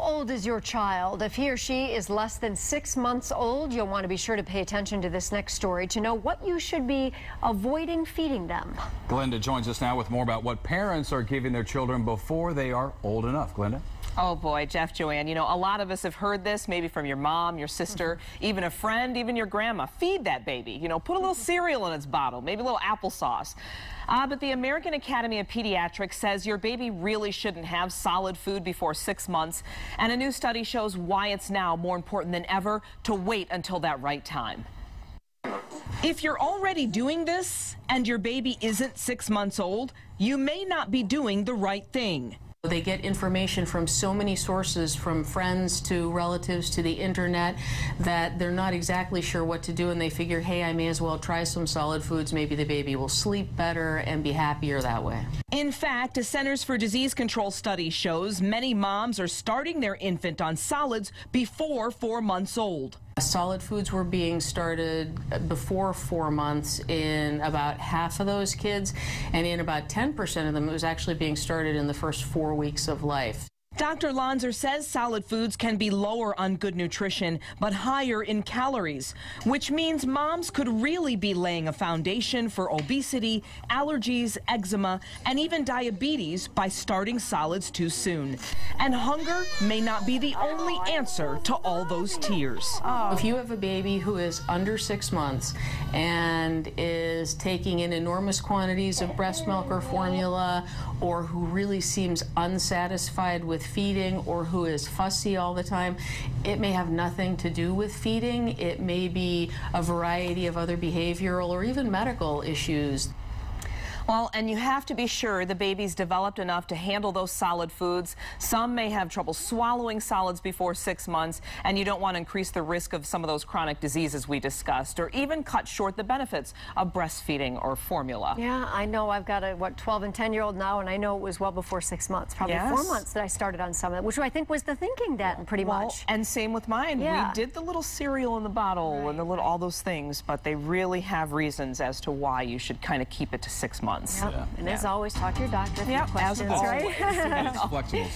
old is your child? If he or she is less than 6 months old, you'll want to be sure to pay attention to this next story to know what you should be avoiding feeding them. Glenda joins us now with more about what parents are giving their children before they are old enough. Glenda? Oh boy, Jeff, Joanne, you know, a lot of us have heard this, maybe from your mom, your sister, even a friend, even your grandma. Feed that baby, you know, put a little cereal in its bottle, maybe a little applesauce. But the American Academy of Pediatrics says your baby really shouldn't have solid food before 6 months. And a new study shows why it's now more important than ever to wait until that right time. If you're already doing this and your baby isn't 6 months old, you may not be doing the right thing. They get information from so many sources, from friends to relatives to the internet, that they're not exactly sure what to do, and they figure, hey, I may as well try some solid foods. Maybe the baby will sleep better and be happier that way. In fact, a Centers for Disease Control study shows many moms are starting their infant on solids before 4 months old. Solid foods were being started before 4 months in about half of those kids, and in about 10% of them it was actually being started in the first 4 weeks of life. Dr. Lanzer says solid foods can be lower on good nutrition, but higher in calories, which means moms could really be laying a foundation for obesity, allergies, eczema, and even diabetes by starting solids too soon. And hunger may not be the only answer to all those tears. If you have a baby who is under 6 months and is taking in enormous quantities of breast milk or formula, or who really seems unsatisfied with feeding, or who is fussy all the time, it may have nothing to do with feeding. It may be a variety of other behavioral or even medical issues. Well, and you have to be sure the baby's developed enough to handle those solid foods. Some may have trouble swallowing solids before 6 months, and you don't want to increase the risk of some of those chronic diseases we discussed, or even cut short the benefits of breastfeeding or formula. Yeah, I know. I've got a, 12 and 10-year-old now, and I know it was well before 6 months, probably 4 months that I started on some of it, which I think was the thinking then, pretty much. And same with mine. Yeah. We did the little cereal in the bottle and the little, all those things, but they really have reasons as to why you should kind of keep it to 6 months. Yep. And as always, talk to your doctor if you have questions, As always. right? It's flexible.